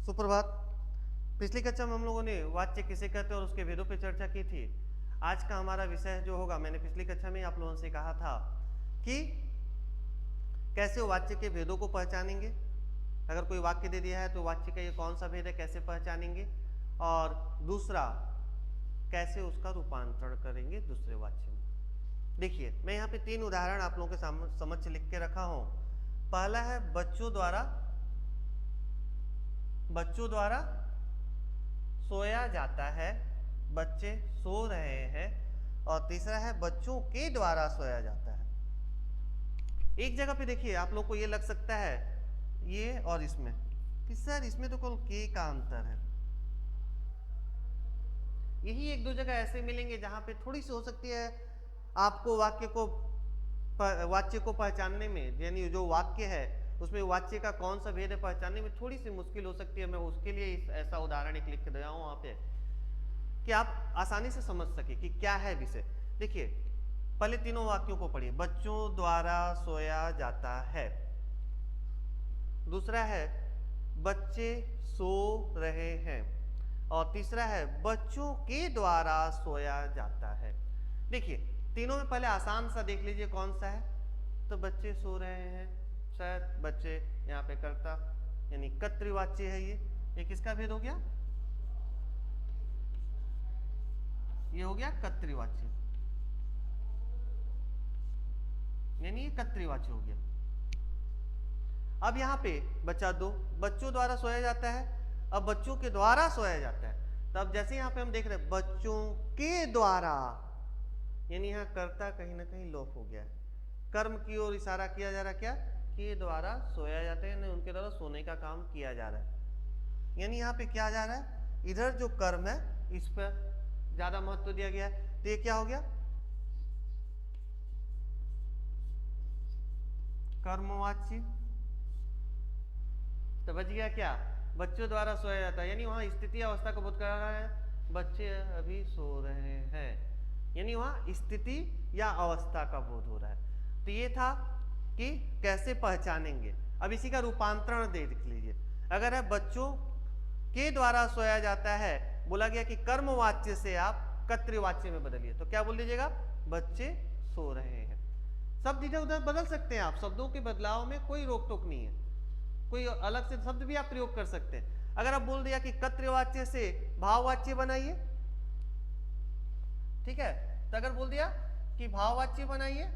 सुप्रभात। पिछली कक्षा में हम लोगों ने वाच्य किसे कहते हैं और उसके भेदों पर चर्चा की थी। आज का हमारा विषय जो होगा, मैंने पिछली कक्षा में आप लोगों से कहा था कि कैसे वाच्य के भेदों को पहचानेंगे। अगर कोई वाक्य दे दिया है तो वाच्य का ये कौन सा भेद है, कैसे पहचानेंगे, और दूसरा कैसे उसका रूपांतरण करेंगे दूसरे वाच्य में। देखिए, मैं यहाँ पे 3 उदाहरण आप लोगों के समक्ष लिख के रखा हूं। पहला है बच्चों द्वारा सोया जाता है, बच्चे सो रहे हैं। और तीसरा है बच्चों के द्वारा सोया जाता है। एक जगह पे देखिए, आप लोग को ये लग सकता है ये और इसमें कि सर इसमें तो केवल के का अंतर है। यही एक दो जगह ऐसे मिलेंगे जहां पे थोड़ी सी हो सकती है आपको वाच्य को पहचानने में, यानी जो वाक्य है उसमें वाच्य का कौन सा भेद है पहचानने में थोड़ी सी मुश्किल हो सकती है। मैं उसके लिए ऐसा उदाहरण एक लिख के दिया हूं वहां पे कि आप आसानी से समझ सके कि क्या है विषय। देखिए, पहले तीनों वाक्यों को पढ़िए। बच्चों द्वारा सोया जाता है, दूसरा है बच्चे सो रहे हैं, और तीसरा है बच्चों के द्वारा सोया जाता है। देखिए, तीनों में पहले आसान सा देख लीजिए कौन सा है। तो बच्चे सो रहे हैं, शायद बच्चे यहाँ पे कर्ता यानी कर्तृवाच्य है। ये किसका भेद हो गया? ये हो गया कर्तृवाच्य, यानी ये कर्तृवाच्य हो गया। अब यहाँ पे बच्चा दो, बच्चों द्वारा सोया जाता है, अब बच्चों के द्वारा सोया जाता है। तो अब जैसे यहाँ पे हम देख रहे हैं बच्चों के द्वारा, यानी यहाँ कर्ता कहीं ना कहीं लोप हो गया है। कर्म की ओर इशारा किया जा रहा है, क्या? के द्वारा सोया जाता है, यानी उनके द्वारा सोने का काम किया जा रहा है। यानी यहाँ पे क्या जा रहा है, इधर जो कर्म है इस पर ज्यादा महत्व दिया गया है। तो ये क्या हो गया? कर्मवाच्य। तो बच गया क्या? बच्चों द्वारा सोया जाता है, यानी वहां स्थिति अवस्था को बोध कर रहा है, बच्चे अभी सो रहे हैं, यानी वहां स्थिति या अवस्था का बोध हो रहा है। तो ये था कि कैसे पहचानेंगे। अब इसी का रूपांतरण देख लीजिए। अगर है बच्चों के द्वारा सोया जाता है, बोला गया कि कर्मवाच्य से आप कर्तृवाच्य में बदलिए, तो क्या बोल दीजिएगा? बच्चे सो रहे हैं। शब्द इधर उधर बदल सकते हैं आप, शब्दों के बदलाव में कोई रोक टोक नहीं है, कोई अलग से शब्द भी आप प्रयोग कर सकते हैं। अगर आप बोल दिया कि कर्तृवाच्य से भाववाच्य बनाइए, ठीक है, तो अगर बोल दिया कि भाववाच्य बनाइए,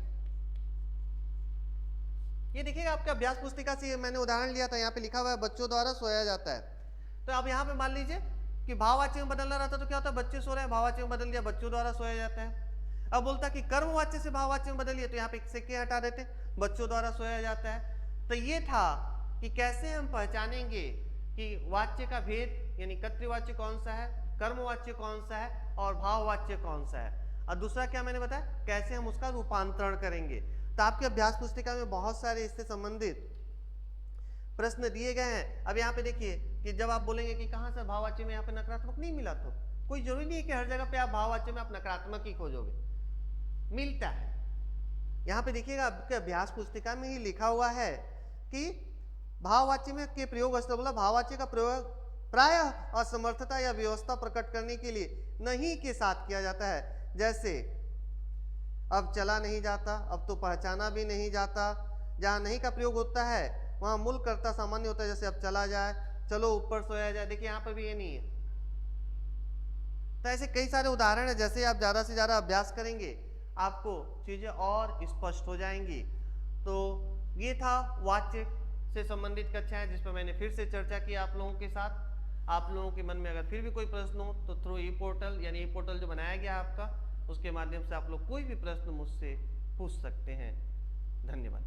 ये देखिएगा आपका अभ्यास पुस्तिका से मैंने उदाहरण लिया था, यहाँ पे लिखा हुआ है बच्चों द्वारा सोया जाता है। तो अब यहाँ पे मान लीजिए कि भाववाच्य में बदलना रहता तो क्या होता है? बच्चे सो रहे हैं, भाववाच्य में बदल दिया, बच्चों द्वारा सोया जाता है। अब बोलता कि कर्मवाच्य से भाववाच्य में बदलिए, तो यहाँ पे से के हटा देते, बच्चों द्वारा सोया जाता है। तो ये था कि कैसे हम पहचानेंगे कि वाच्य का भेद, यानी कर्तृवाच्य कौन सा है, कर्मवाच्य कौन सा है और भाववाच्य कौन सा है। और दूसरा क्या मैंने बताया, कैसे हम उसका रूपांतरण करेंगे। तो आपके अभ्यास पुस्तिका में बहुत सारे इससे संबंधित प्रश्न दिए गए हैं। अब यहाँ पे देखिए कि जब आप बोलेंगे कि कहाँ से भाववाच्य में यहाँ पे नकारात्मक नहीं मिला, तो कोई जरूरी नहीं है कि हर जगह पे आप भाववाच्य में आप नकारात्मक ही खोजोगे, मिलता है। यहाँ पे देखिएगा आपके अभ्यास पुस्तिका में ही लिखा हुआ है कि भाववाच्य में के प्रयोग, बोला भाववाच्य का प्रयोग प्रायः असमर्थता या व्यवस्था प्रकट करने के लिए नहीं के साथ किया जाता है। जैसे अब चला नहीं जाता, अब तो पहचाना भी नहीं जाता। जहां नहीं का प्रयोग होता है वहां मूल कर्ता सामान्य होता है, जैसे अब चला जाए, चलो ऊपर सोया जाए। देखिए यहाँ पर भी ये नहीं है। तो ऐसे कई सारे उदाहरण है, जैसे आप ज्यादा से ज्यादा अभ्यास करेंगे आपको चीजें और स्पष्ट हो जाएंगी। तो ये था वाच्य से संबंधित कक्षा है, जिस पर मैंने फिर से चर्चा की आप लोगों के साथ। आप लोगों के मन में अगर फिर भी कोई प्रश्न हो तो थ्रू ई पोर्टल, यानी ई पोर्टल जो बनाया गया आपका, उसके माध्यम से आप लोग कोई भी प्रश्न मुझसे पूछ सकते हैं। धन्यवाद।